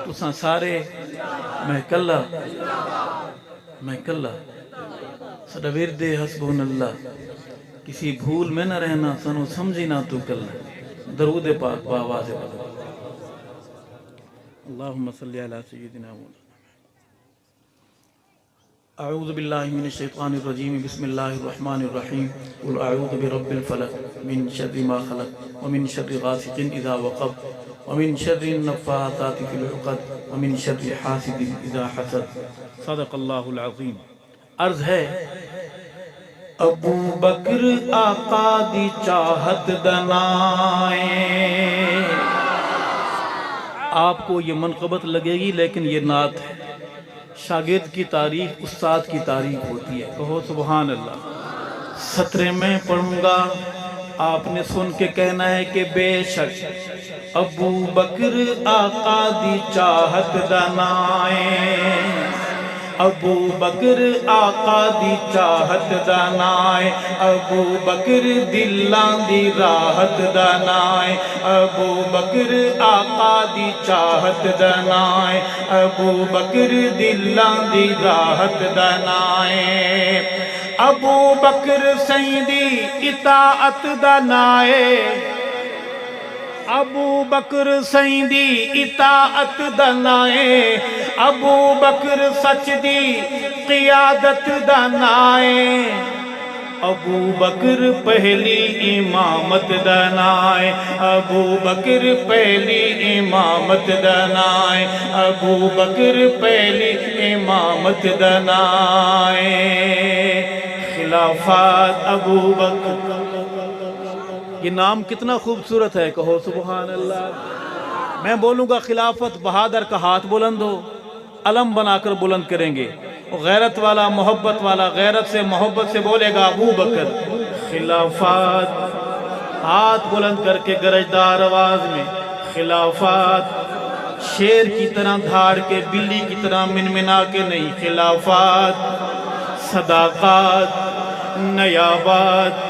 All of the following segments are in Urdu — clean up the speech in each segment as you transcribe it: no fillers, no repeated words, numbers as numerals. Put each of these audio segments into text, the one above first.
تساں سارے میں کلا سڈا ورد حسبون اللہ کسی بھول میں نہ رہنا سنو سمجھی نہ تو کلا درود پاک بآواز بلند اللہم صلی علی سیدنا مولانا اعوذ باللہ من الشیطان الرجیم بسم اللہ الرحمن الرحیم قل اعوذ برب الفلق من شر ما خلق ومن شر غاسق اذا وقب ومن شر النفاثات في العقد ومن شر حاسد اذا حسد صدق اللہ العظیم. عرض ہے ابو بکر آقا دی چاہت دنائے. آپ کو یہ منقبت لگے گی لیکن یہ نعت ہے. شاگرد کی تعریف استاد کی تعریف ہوتی ہے. کہو سبحان اللہ. سطرے میں پڑھوں گا آپ نے سن کے کہنا ہے کہ بے شک ابو بکر آقا دی چاہت دنائے. ابو بکر آقا دی چاہت دنائے. ابو بکر دلاں دی راحت دنائے. ابو بکر آقا دی چاہت دنائے. ابو بکر دلاں دی راحت دنائے. ابو بکر سیندی اطاعت دنائے. ابو بکر سیندی اطاعت دنائے. ابو بکر سچ دی قیادت دنائے. ابو بکر پہلی امامت دنائے. ابو بکر پہلی امامت دنائے. ابو بکر پہلی امامت دنائے. خلافات ابو بکر. یہ نام کتنا خوبصورت ہے. کہو سبحان اللہ. میں بولوں گا خلافت بہادر کا ہاتھ بلند ہو علم بنا کر بلند کریں گے. غیرت والا محبت والا غیرت سے محبت سے بولے گا ابو بکر. خلافات ہاتھ بلند کر کے گرجدار آواز میں. خلافات شیر کی طرح دھاڑ کے بلی کی طرح منمنا کے نہیں. خلافات صداقات نیابات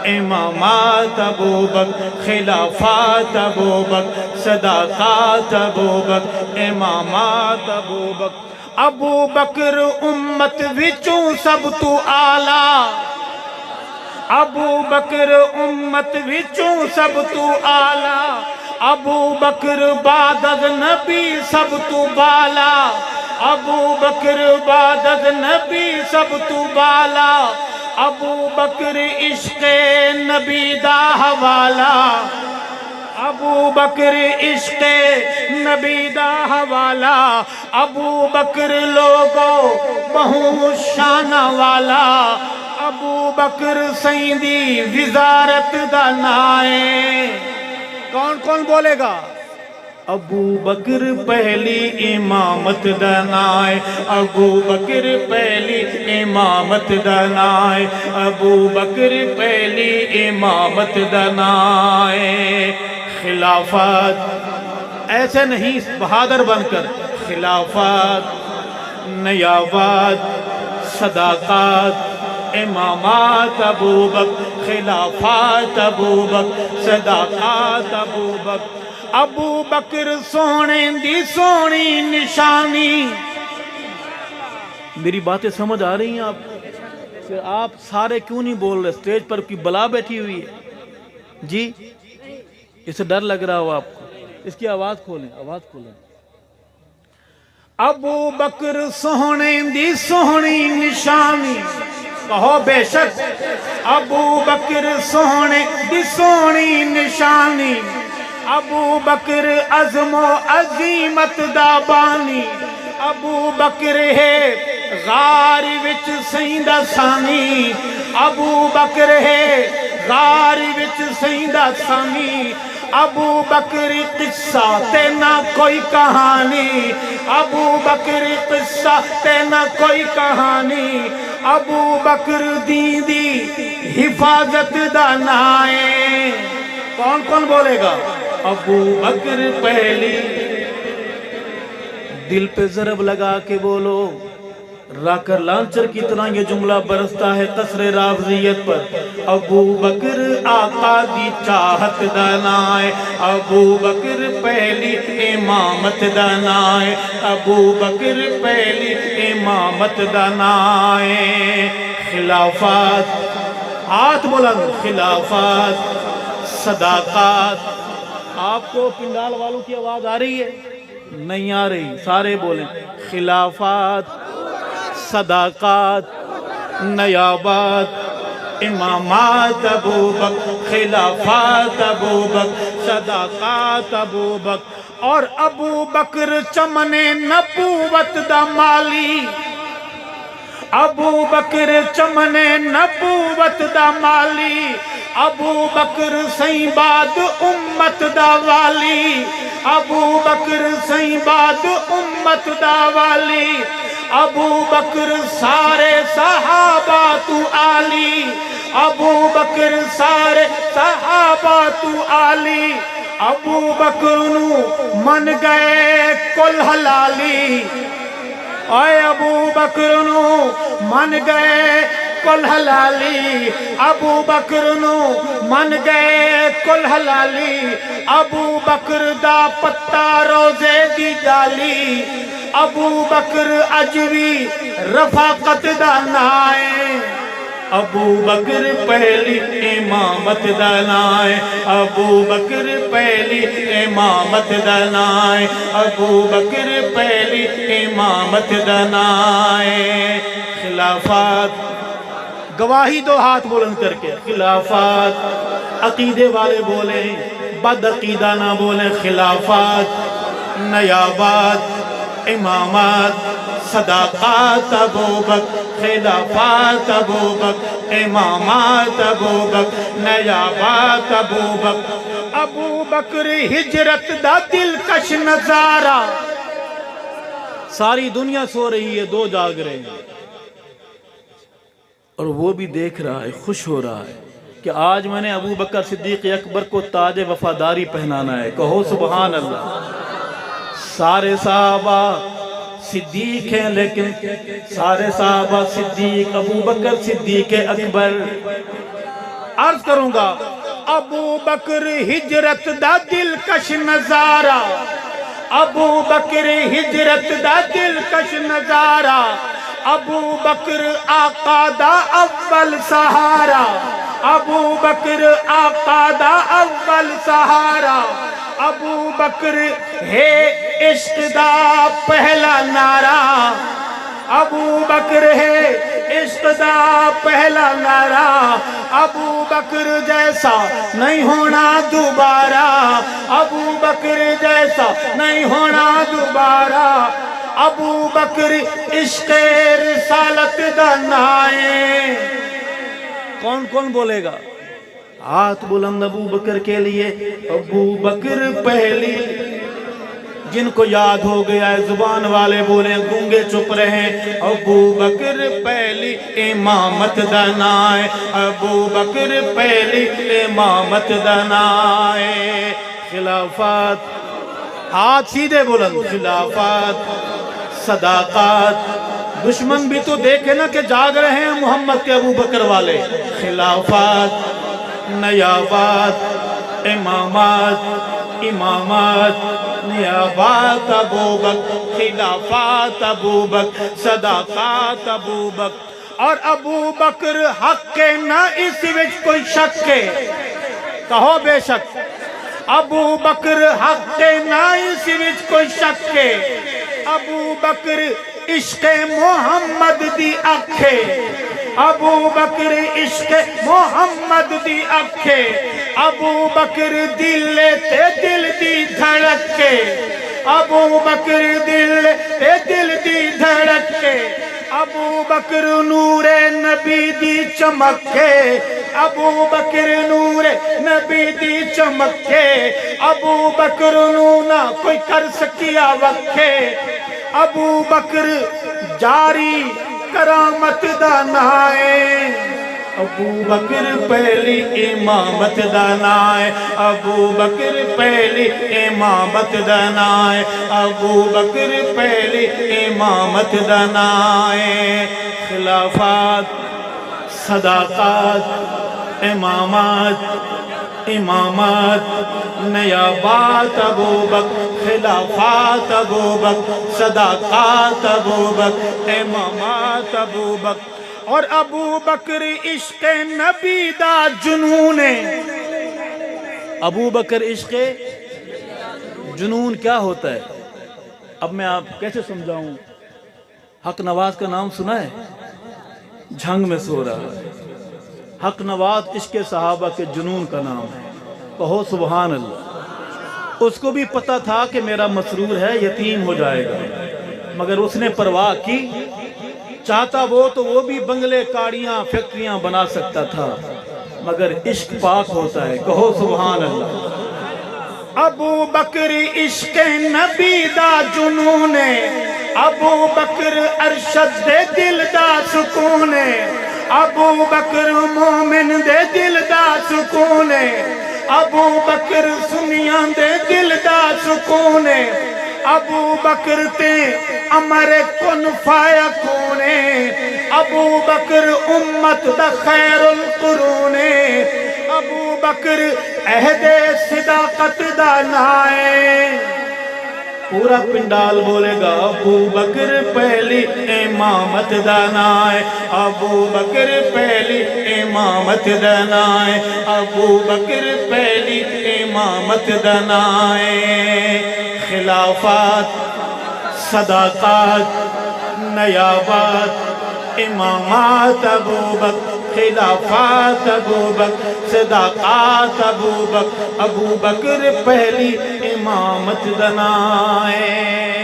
امامات ابو بکر. خلافات ابو بکر صداقات ابو بکر امامات ابو بکر. ابو بکر امت وچوں سب تو آلہ. ابو بکر امت وچوں سب تو آلہ. ابو بکر بعد از نبی سب تو بالا. ابو بکر بعد از نبی سب تو بالا. ابو بکر عشق نبی دا حوالہ. ابو بکر عشق نبی دا حوالہ. ابو بکر لوگو بہو شانہ والا. ابو بکر سیندی وزارت دنائے. کون کون بولے گا؟ ابو بکر پہلی امامت دنائے. ابو بکر پہلی امامت دنائے. ابو بکر پہلی امامت دنائے. خلافات ایسے نہیں بہادر بن کر. خلافات نیابات صداقات امامات ابو بکر. خلافات ابو بکر صداقات ابو بکر. ابو بکر سونے دی سونی نشانی. میری باتیں سمجھ آ رہی ہیں آپ کو؟ آپ سارے کیوں نہیں بول رہے؟ سٹیج پر کی بلا بیٹھی ہوئی ہے جی. اسے ڈر لگ رہا ہو آپ کو. اس کی آواز کھولیں آواز کھولیں. ابو بکر سونے دی سونی نشانی. کہو بے شک ابو بکر سونے دی سونی نشانی. ابو بکر عظم و عظیمت دا بانی. ابو بکر ہے غار وچ سیندہ ثانی. ابو بکر ہے غار وچ سیندہ ثانی. ابو بکر قصہ تے نہ کوئی کہانی. ابو بکر قصہ تے نہ کوئی کہانی. ابو بکر دین دی حفاظت دنائے. کون کون بولے گا؟ ابو بکر پہلی. دل پہ ضرب لگا کے بولو راکر لانچر کی طرح یہ جملہ برستا ہے قصر رافضیت پر. ابو بکر آقا دی چاہت دانائے, ابو بکر پہلی امامت دانائے, ابو بکر پہلی امامت دانائے. خلافات, ہاتھ بلند, خلافات, صداقات. آپ کو پنڈال والوں کی آواز آ رہی ہے؟ نہیں آ رہی, سارے بولیں. خلافات, صداقات, نیابات, امامات ابو بکر, خلافات ابو بکر, صداقات ابو بکر. اور ابو بکر چمن نبوت دا مالی, ابو بکر چمن نبوت دا مالی, ابو بکر سائیں بعد امت دا والی, ابو بکر سائیں بعد امت دا والی, ابو بکر سارے صحابہ تو عالی, ابو بکر سارے صحابہ تو عالی. ابو بکر نو من گئے کل حلالی, اے ابو بکر نو من گئے کل حلالی, ابو بکر نو من گئے کل حلالی. ابو بکر دا پتہ روزے دی ڈالی, ابو بکر اجوی رفاقت دا نائے, ابو بکر پہلی امامت دانائے, ابو بکر پہلی امامت دانائے, ابو بکر پہلی امامت دانائے. خلافات, گواہی دو ہاتھ بلند کر کے. خلافات, عقیدے والے بولیں, بد عقیدہ نہ بولیں. خلافات, نیابات, امامات, صداقات ابو بکر, خلافات ابو بکر, امامات ابو بکر, نیابات ابو بکر. ابو بکر ہجرت دا دلکش نظارہ, ساری دنیا سو رہی ہے, دو جاگ رہے ہیں, اور وہ بھی دیکھ رہا ہے, خوش ہو رہا ہے کہ آج میں نے ابو بکر صدیق اکبر کو تاج وفاداری پہنانا ہے. کہو سبحان اللہ. سارے صحابہ صدیق ہیں, لیکن سارے صحابہ صدیق, ابو بکر صدیق اکبر. عرض کروں گا, ابو بکر ہجرت دا دلکش نظارہ, ابو بکر ہجرت دا دلکش نظارہ, ابو بکر آقا دا اول سہارا, ابو بکر آقا دا اول سہارا. ابو بکر ہے عشق دا پہلا نعرہ, ابو بکر ہے عشق دا پہلا نعرہ. ابو بکر جیسا نہیں ہونا دوبارہ, ابو بکر جیسا نہیں ہونا دوبارہ. ابو بکر عشق رسالت دانائے. کون کون بولے گا؟ ہاتھ بلند ابو بکر کے لیے. ابو بکر پہلی, جن کو یاد ہو گیا ہے زبان والے بولیں, گونگے چپ رہیں. ابو بکر پہلی امامت دانائے, ابو بکر پہلی امامت دانائے. خلافات, ہاتھ سیدھے بلند. خلافات, صداقات. دشمن بھی تو دیکھے نا کہ جاگ رہے ہیں محمد کے ابو بکر والے. خلافات, نیابات, امامات, امامات, نیابات ابو بکر, خلافات ابو بکر, صداقات ابو بکر. اور ابو بکر حق کے نہ اس وچ کوئی شک کے, کہو بے شک. ابو بکر حق کے نہ اس وچ کوئی شک کے. ابو بکر عشق محمد دی اکھے, ابو بکر عشق محمد دی اکھے. ابو بکر دل تے دل دی دھڑکے, ابو بکر دل تے دل دی دھڑکے. ابو بکر نور نبی دی چمکے, ابو بکر نور نبی دی چمکے. ابو بکر نو نہ کوئی کر سکیا وکھے. ابو بکر جاری کرامت دانائے. ابو بکر پہلی امامت دانائے، ابو بکر پہلی امامت دانائے، ابو بکر پہلی امامت دانائے۔ خلافات، صداقات، امامات، امامات، نیابات ابو بکر، خلافات ابو بکر، صداقات ابو بکر، امامات ابو بکر۔ اور ابو بکر عشق نبی دا جنون ہے۔ ابو بکر عشق جنون کیا ہوتا ہے؟ اب میں آپ کیسے سمجھاؤں؟ حق نواز کا نام سنا ہے؟ جھنگ میں سو رہا ہے۔ حق نواز عشق صحابہ کے جنون کا نام ہے، کہو سبحان اللہ۔ اس کو بھی پتا تھا کہ میرا مسرور ہے یتیم ہو جائے گا، مگر اس نے پرواہ کی۔ چاہتا وہ تو وہ بھی بنگلے، کاڑیاں، فیکٹریاں بنا سکتا تھا، مگر عشق پاک ہوتا ہے، کہو سبحان اللہ۔ ابو بکر عشق نبی دا جنون ہے، ابو بکر ارشد دے دل دا سکون ہے، ابو بکر مومن دے دل دا سکون ہے، ابو بکر سنیاں دے دل دا سکون ہے، ابو بکر تے امر کن فیکون ہے، ابو بکر امت دا خیر القرون ہے، ابو بکر عہد صداقت دا نائے۔ پورا پنڈال بولے گا ابو بکر پہلی امامت دانائے، ابو بکر پہلی امامت دانائے، ابو بکر پہلی امامت دانائے۔ خلافات، صداقات، نیابات، امامات ابو بکر، خلافات ابو بکر، صداقات ابو بکر، ابو بکر پہلی امامت دنائے۔